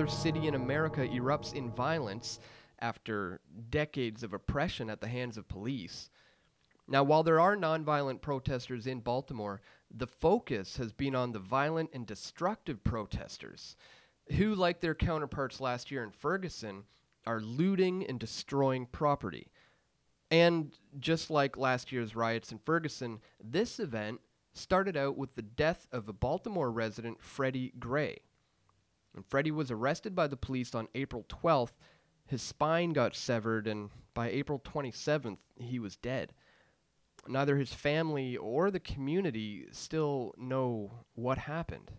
another city in America erupts in violence after decades of oppression at the hands of police. Now, while there are nonviolent protesters in Baltimore, the focus has been on the violent and destructive protesters who, like their counterparts last year in Ferguson, are looting and destroying property. And just like last year's riots in Ferguson, this event started out with the death of a Baltimore resident, Freddie Gray. And Freddie was arrested by the police on April 12th. His spine got severed, and by April 27th, he was dead. Neither his family or the community still know what happened.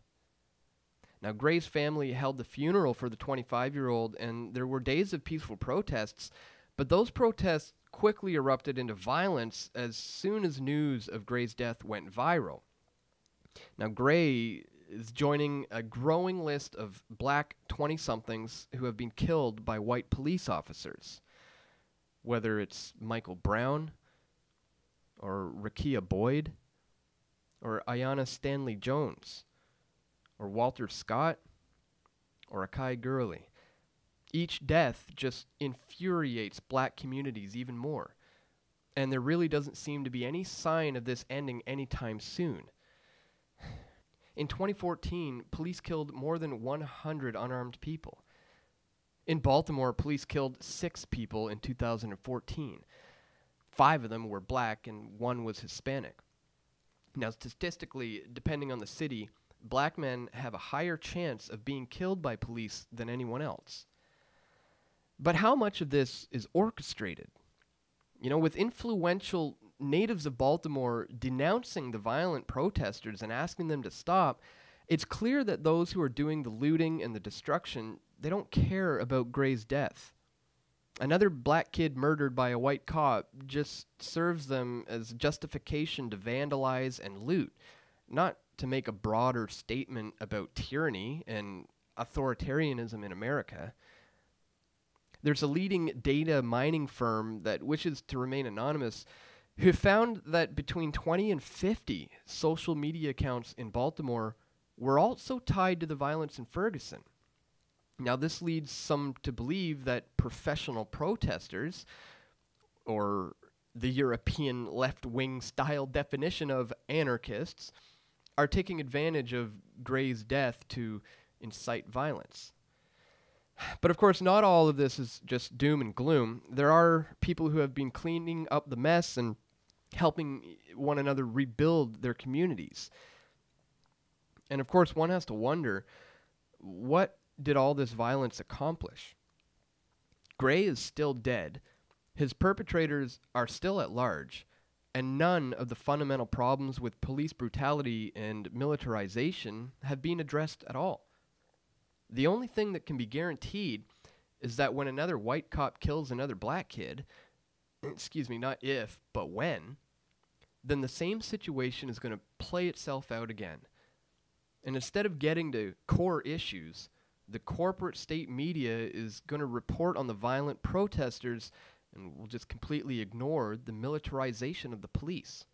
Now, Gray's family held the funeral for the 25-year-old, and there were days of peaceful protests, but those protests quickly erupted into violence as soon as news of Gray's death went viral. Now, Gray is joining a growing list of black 20-somethings who have been killed by white police officers. Whether it's Michael Brown, or Rakia Boyd, or Ayanna Stanley Jones, or Walter Scott, or Akai Gurley. Each death just infuriates black communities even more. And there really doesn't seem to be any sign of this ending anytime soon. In 2014, police killed more than 100 unarmed people. In Baltimore, police killed 6 people in 2014. 5 of them were black and 1 was Hispanic. Now, statistically, depending on the city, black men have a higher chance of being killed by police than anyone else. But how much of this is orchestrated? You know, with influential natives of Baltimore denouncing the violent protesters and asking them to stop, it's clear that those who are doing the looting and the destruction, they don't care about Gray's death. Another black kid murdered by a white cop just serves them as justification to vandalize and loot, not to make a broader statement about tyranny and authoritarianism in America. There's a leading data mining firm that wishes to remain anonymous who found that between 20 and 50 social media accounts in Baltimore were also tied to the violence in Ferguson. Now, this leads some to believe that professional protesters, or the European left-wing style definition of anarchists, are taking advantage of Gray's death to incite violence. But of course, not all of this is just doom and gloom. There are people who have been cleaning up the mess and helping one another rebuild their communities. And of course, one has to wonder, what did all this violence accomplish? Gray is still dead, his perpetrators are still at large, and none of the fundamental problems with police brutality and militarization have been addressed at all. The only thing that can be guaranteed is that when another white cop kills another black kid, excuse me, not if, but when, then the same situation is going to play itself out again. And instead of getting to core issues, the corporate state media is going to report on the violent protesters and will just completely ignore the militarization of the police.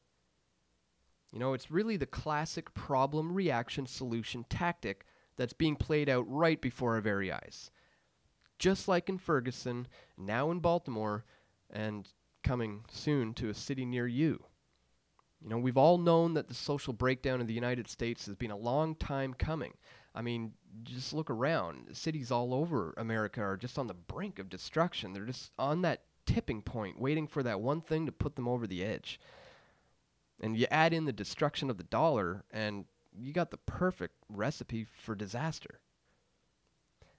You know, it's really the classic problem, reaction, solution tactic that's being played out right before our very eyes. Just like in Ferguson, now in Baltimore, and coming soon to a city near you. You know, we've all known that the social breakdown of the United States has been a long time coming. I mean, just look around. Cities all over America are just on the brink of destruction. They're just on that tipping point, waiting for that one thing to put them over the edge. And you add in the destruction of the dollar, and you got the perfect recipe for disaster.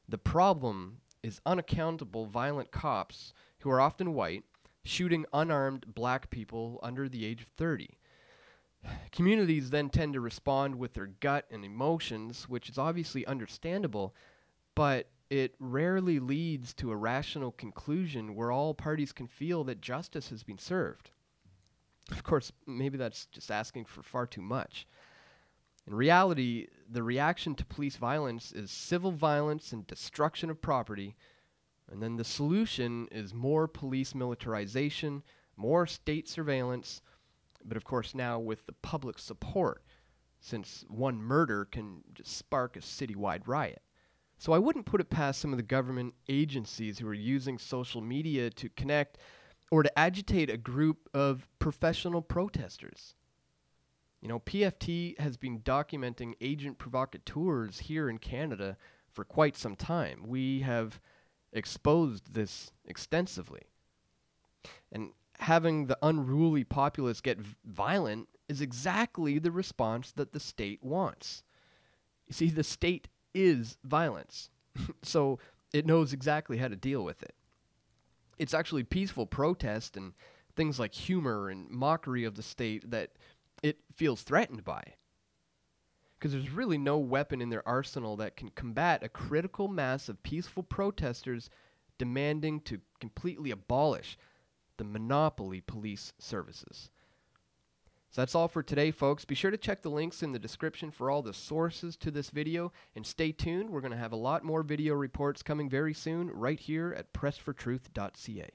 The problem is unaccountable violent cops who are often white shooting unarmed black people under the age of 30. Communities then tend to respond with their gut and emotions, which is obviously understandable, but it rarely leads to a rational conclusion where all parties can feel that justice has been served. Of course, maybe that's just asking for far too much. In reality, the reaction to police violence is civil violence and destruction of property, and then the solution is more police militarization, more state surveillance, but of course now with the public support, since one murder can just spark a citywide riot. So I wouldn't put it past some of the government agencies who are using social media to connect or to agitate a group of professional protesters. You know, PFT has been documenting agent provocateurs here in Canada for quite some time. We have exposed this extensively. And having the unruly populace get violent is exactly the response that the state wants. You see, the state is violence, so it knows exactly how to deal with it. It's actually peaceful protest and things like humor and mockery of the state that it feels threatened by. Because there's really no weapon in their arsenal that can combat a critical mass of peaceful protesters demanding to completely abolish the monopoly police services. So that's all for today, folks. Be sure to check the links in the description for all the sources to this video, and stay tuned. We're going to have a lot more video reports coming very soon right here at pressfortruth.ca.